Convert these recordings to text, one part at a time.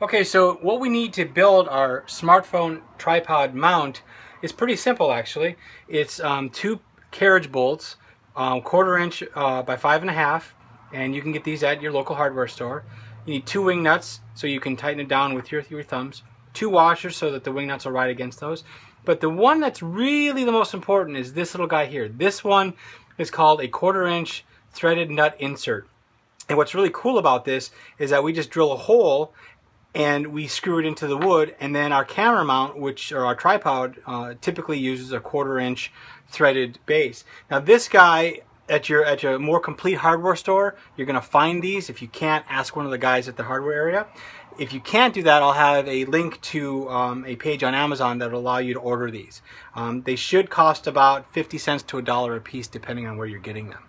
Okay, so what we need to build our smartphone tripod mount is pretty simple actually. It's two carriage bolts, 1/4 inch by 5.5, and you can get these at your local hardware store. You need 2 wing nuts so you can tighten it down with your thumbs, 2 washers so that the wing nuts will ride against those. But the one that's really the most important is this little guy here. This one is called a 1/4 inch threaded nut insert. And what's really cool about this is that we just drill a hole and we screw it into the wood, and then our camera mount, or our tripod, typically uses a 1/4 inch threaded base. Now this guy, at your more complete hardware store, you're going to find these. If you can't, ask one of the guys at the hardware area. If you can't do that, I'll have a link to a page on Amazon that will allow you to order these. They should cost about 50 cents to $1 a piece, depending on where you're getting them.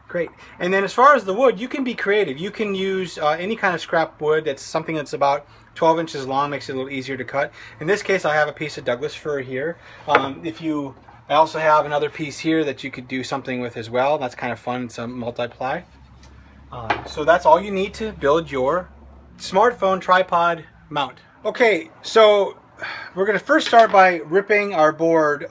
Great. And then as far as the wood, you can be creative. You can use any kind of scrap wood that's something that's about 12 inches long, makes it a little easier to cut. In this case, I have a piece of Douglas fir here. I also have another piece here that you could do something with as well. That's kind of fun. It's a multi-ply. So that's all you need to build your smartphone tripod mount. Okay, so we're going to first start by ripping our board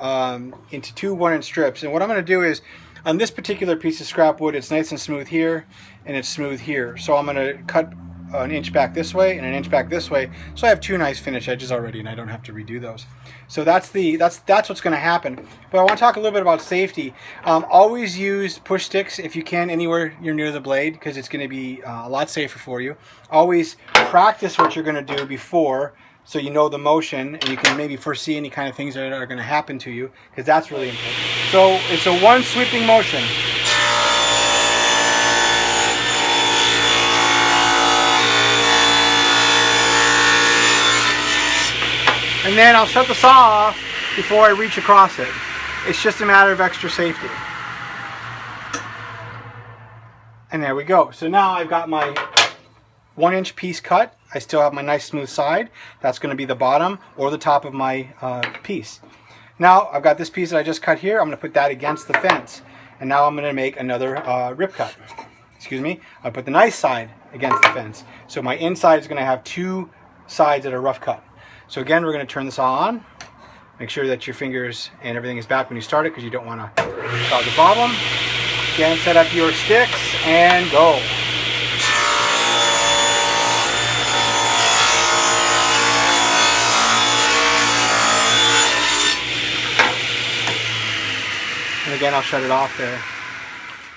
into 2 1-inch strips. And what I'm going to do is, on this particular piece of scrap wood, it's nice and smooth here, and it's smooth here. So I'm going to cut 1 inch back this way and 1 inch back this way. So I have 2 nice finish edges already, and I don't have to redo those. So that's what's going to happen. But I want to talk a little bit about safety. Always use push sticks if you can anywhere you're near the blade, because it's going to be a lot safer for you. Always practice what you're going to do before, so you know the motion, and you can maybe foresee any kind of things that are going to happen to you, because that's really important. So it's a 1 sweeping motion. And then I'll shut the saw off before I reach across it. It's just a matter of extra safety. And there we go. So now I've got my 1 inch piece cut. I still have my nice smooth side. That's going to be the bottom or the top of my piece. Now I've got this piece that I just cut here. I'm going to put that against the fence. And now I'm going to make another rip cut. Excuse me. I'll put the nice side against the fence. So my inside is going to have 2 sides that are rough cut. So again, we're going to turn this all on. Make sure that your fingers and everything is back when you start it, because you don't want to cause a problem. Again, set up your sticks and go. And again, I'll shut it off there.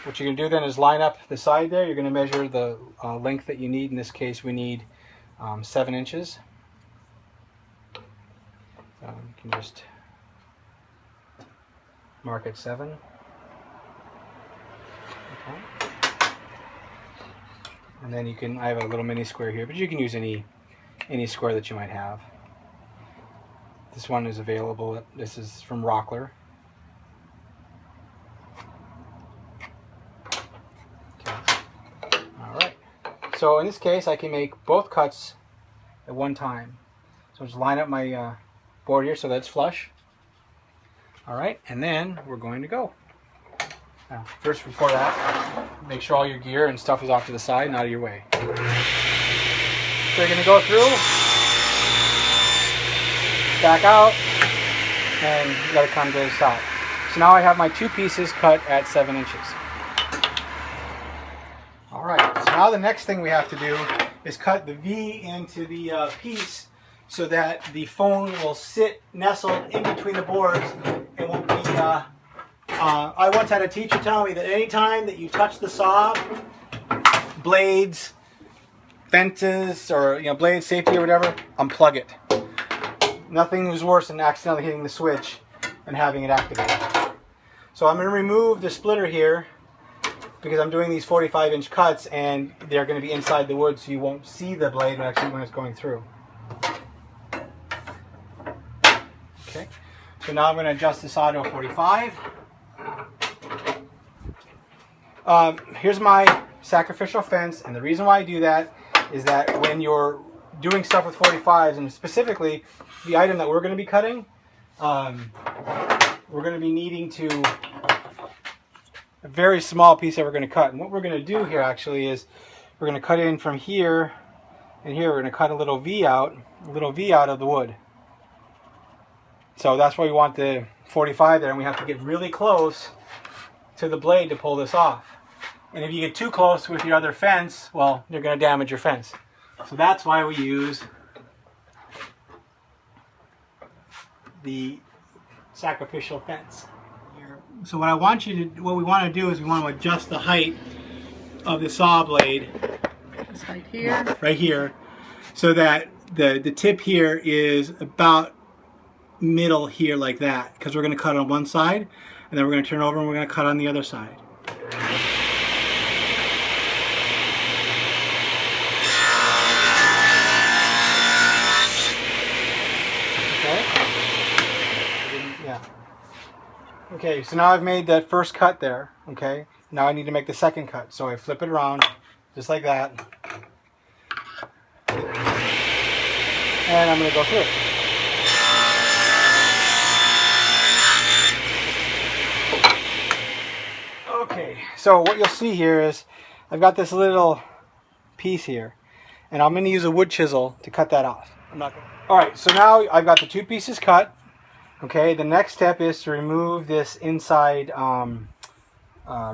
What you're going to do then is line up the side there. You're going to measure the length that you need. In this case, we need 7 inches. You can just mark it 7. Okay. And then you can, I have a little mini square here, but you can use any square that you might have. This one is available. This is from Rockler. Okay. All right. So in this case, I can make both cuts at one time. So just line up my board here so that's flush. All right, and then we're going to go. Now, first, before that, make sure all your gear and stuff is off to the side and out of your way. So you're going to go through, back out, and you got to come to the side. So now I have my 2 pieces cut at 7 inches. All right, so now the next thing we have to do is cut the V into the piece, so that the phone will sit nestled in between the boards and won't be, I once had a teacher tell me that anytime that you touch the saw, blades, fences, or blade safety or whatever, unplug it. Nothing is worse than accidentally hitting the switch and having it activated. So I'm going to remove the splitter here, because I'm doing these 45-inch cuts, and they're going to be inside the wood, so you won't see the blade when it's going through. Okay, so now I'm going to adjust the saw to a 45. Here's my sacrificial fence, and the reason why I do that is that when you're doing stuff with 45s, and specifically the item that we're going to be cutting, we're going to be needing to a very small piece that we're going to cut. And what we're going to do here actually is we're going to cut in from here And here we're going to cut a little V out of the wood. So that's why we want the 45 there, and we have to get really close to the blade to pull this off. And if you get too close with your other fence, well, you're going to damage your fence. So that's why we use the sacrificial fence. So what we want to do is we want to adjust the height of the saw blade. This height here. Right here, so that the tip here is about middle here like that, because we're going to cut on one side, and then we're going to turn over and we're going to cut on the other side. Okay, so now I've made that first cut there, okay? Now I need to make the second cut. So I flip it around, just like that. And I'm going to go through it. Okay, so what you'll see here is I've got this little piece here, and I'm going to use a wood chisel to cut that off. Alright, so now I've got the two pieces cut. Okay, the next step is to remove this inside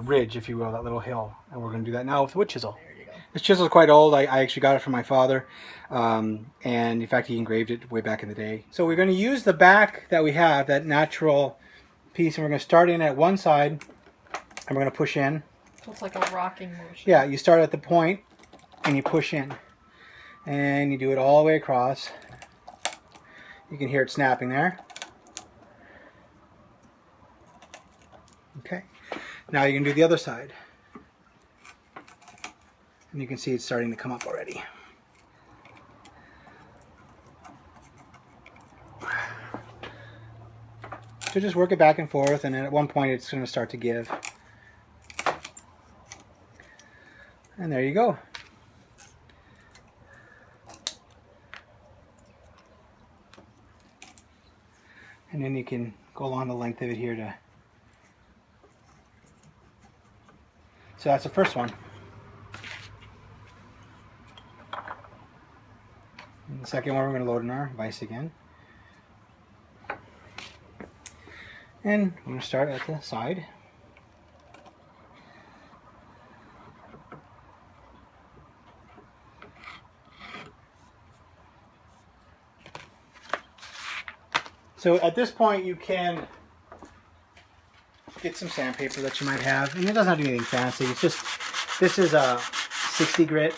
ridge, if you will, that little hill. And we're going to do that now with a wood chisel. There you go. This chisel is quite old. I actually got it from my father. And in fact, he engraved it way back in the day. So we're going to use the back that we have, that natural piece, and we're going to start in at one side, and we're going to push in. So it's like a rocking motion. Yeah, you start at the point, and you push in. And you do it all the way across. You can hear it snapping there. Okay, now you can do the other side. And you can see it's starting to come up already. So just work it back and forth, and then at one point it's going to start to give. And there you go. And then you can go along the length of it here to... So that's the first one. And the second one we're going to load in our vise again. And we're going to start at the side. So at this point you can get some sandpaper that you might have, and it doesn't have to be anything fancy. It's just, this is a 60 grit,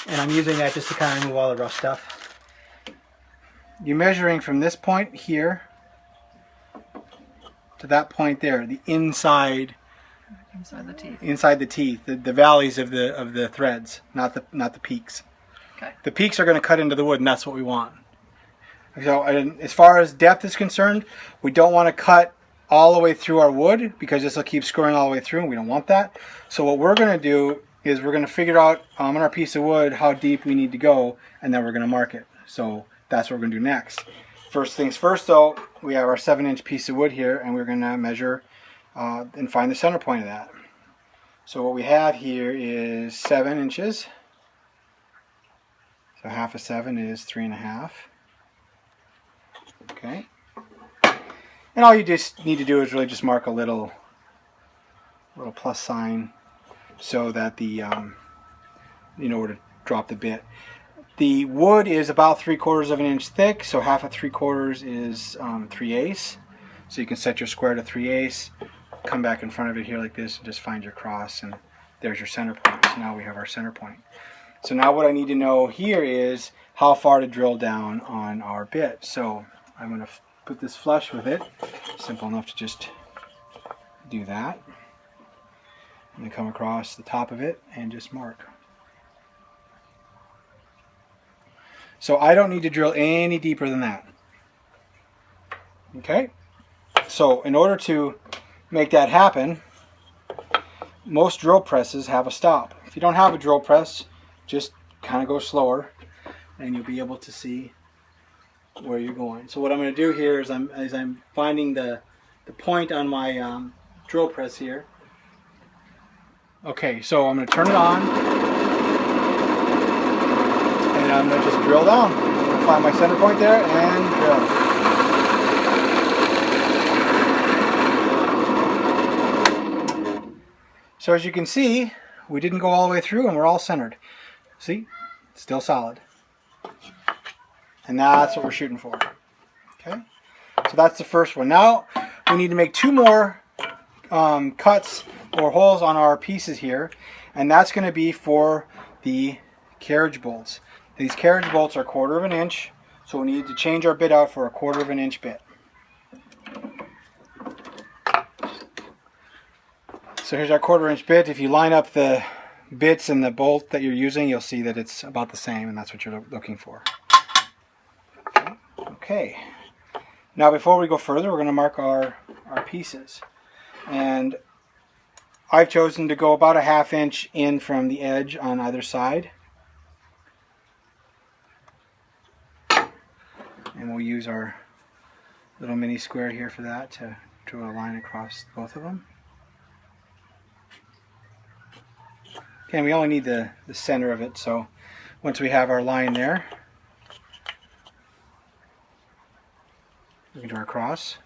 and I'm using that just to kind of remove all the rough stuff. You're measuring from this point here to that point there, the inside the teeth, the valleys of the threads, not the peaks. Okay. The peaks are going to cut into the wood, and that's what we want. So as far as depth is concerned, we don't want to cut all the way through our wood, because this will keep screwing all the way through, and we don't want that. So what we're going to do is we're going to figure out on our piece of wood how deep we need to go, and then we're going to mark it. So that's what we're going to do next. First things first though, we have our 7-inch piece of wood here, and we're going to measure and find the center point of that. So what we have here is 7 inches. So half of 7 is 3.5. Okay. And all you just need to do is really just mark a little plus sign so that the you know where to drop the bit. The wood is about 3/4 of an inch thick, so half of 3/4 is 3/8. So you can set your square to 3/8, come back in front of it here like this, and just find your cross, and there's your center point. So now we have our center point. So now what I need to know here is how far to drill down on our bit. So I'm going to put this flush with it. Simple enough to just do that. And then come across the top of it and just mark. So I don't need to drill any deeper than that. Okay? So in order to make that happen, most drill presses have a stop. If you don't have a drill press, just kind of go slower and you'll be able to see where you're going. So what I'm going to do here is I'm finding the point on my drill press here. Okay, so I'm going to turn it on, and And I'm going to just drill down. I'm going to find my center point there and drill. So as you can see, we didn't go all the way through and we're all centered. See? It's still solid. And that's what we're shooting for. Okay? So that's the first one. Now we need to make 2 more cuts or holes on our pieces here. And that's going to be for the carriage bolts. These carriage bolts are 1/4 of an inch. So we need to change our bit out for a 1/4 of an inch bit. So here's our 1/4 inch bit. If you line up the bits and the bolt that you're using, you'll see that it's about the same, and that's what you're looking for. Okay. Now before we go further, we're going to mark our pieces. And I've chosen to go about a 1/2 inch in from the edge on either side. And we'll use our little mini square here for that to draw a line across both of them. Okay, and we only need the center of it, so once we have our line there, we can do our cross.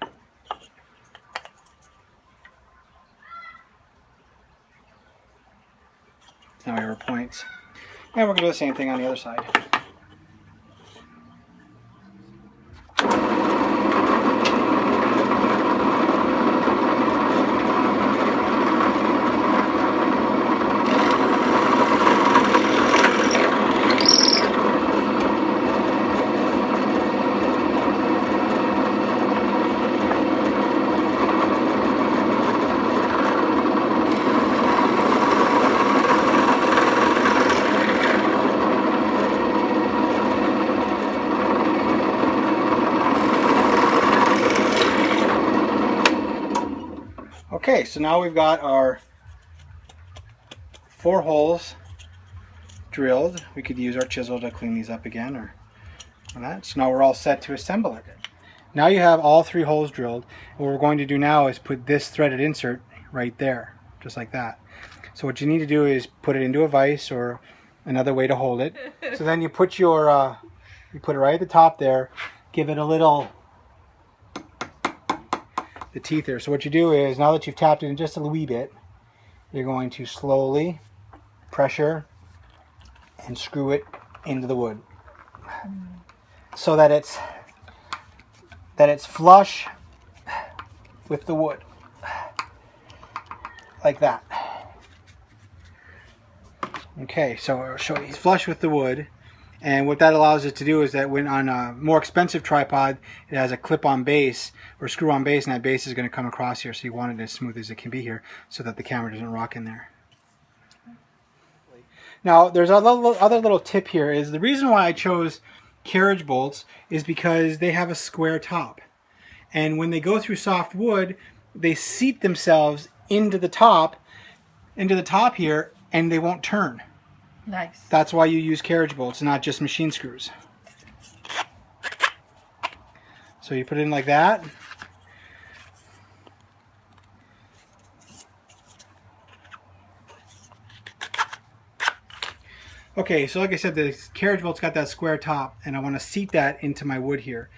Now we have our points. And we're going to do the same thing on the other side. Okay, so now we've got our 4 holes drilled. We could use our chisel to clean these up again or that. So now we're all set to assemble it. Now you have all 3 holes drilled. What we're going to do now is put this threaded insert right there, just like that. So what you need to do is put it into a vise or another way to hold it. So then you put your you put it right at the top there, give it a little the teeth there. So what you do is, now that you've tapped it in just a wee bit, you're going to slowly pressure and screw it into the wood so that it's flush with the wood, like that. Okay, so I'll show you. It's flush with the wood. And what that allows it to do is that when on a more expensive tripod, it has a clip-on base or screw-on base, and that base is going to come across here. So you want it as smooth as it can be here so that the camera doesn't rock in there. Now, there's other little tip here is the reason why I chose carriage bolts is because they have a square top. And when they go through soft wood, they seat themselves into the top here, and they won't turn. Nice. That's why you use carriage bolts, not just machine screws. So you put it in like that. Okay, so like I said, the carriage bolt's got that square top, and I want to seat that into my wood here.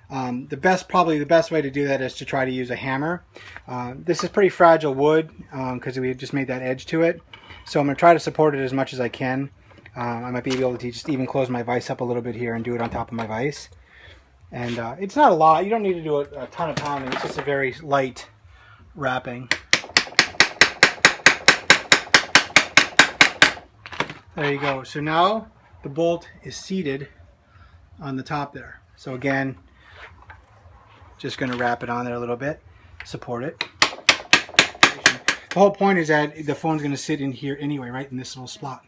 Probably the best way to do that is to try to use a hammer. This is pretty fragile wood because we just made that edge to it. So I'm going to try to support it as much as I can. I might be able to just even close my vise up a little bit here and do it on top of my vise. And it's not a lot. You don't need to do a ton of pounding. It's just a very light wrapping. There you go. So now the bolt is seated on the top there. So again, just going to wrap it on there a little bit, support it. The whole point is that the phone's going to sit in here anyway, right in this little slot.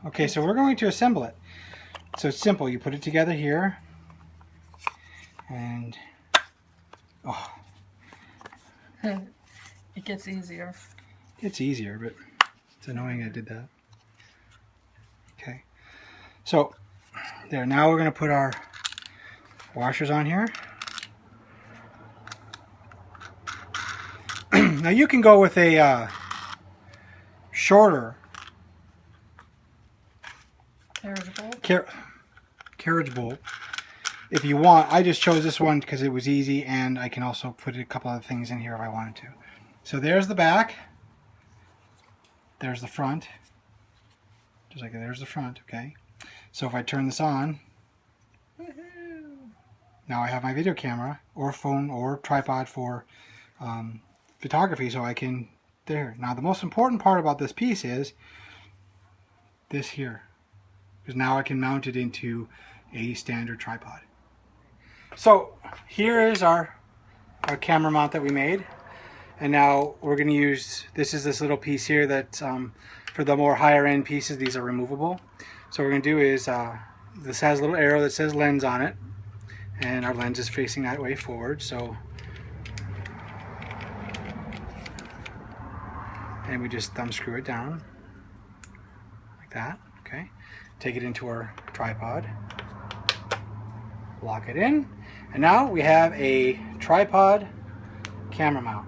Okay, so we're going to assemble it. So it's simple. You put it together here, and It gets easier. It's easier, but it's annoying I did that. Okay, so there. Now we're going to put our washers on here. Now you can go with a shorter Carriage bowl. Carriage bowl. If you want, I just chose this one because it was easy, and I can also put a couple other things in here if I wanted to. So there's the back. There's the front. Just like there's the front, okay? So if I turn this on, now I have my video camera or phone or tripod for photography, so I can, there. Now the most important part about this piece is this here, because now I can mount it into a standard tripod. So here is our camera mount that we made, and now we're going to use, this little piece here that's for the more higher end pieces. These are removable. So what we're going to do is, this has a little arrow that says lens on it, and our lens is facing that way forward. So, and we just thumb screw it down like that. Okay, take it into our tripod, lock it in, and now we have a tripod camera mount.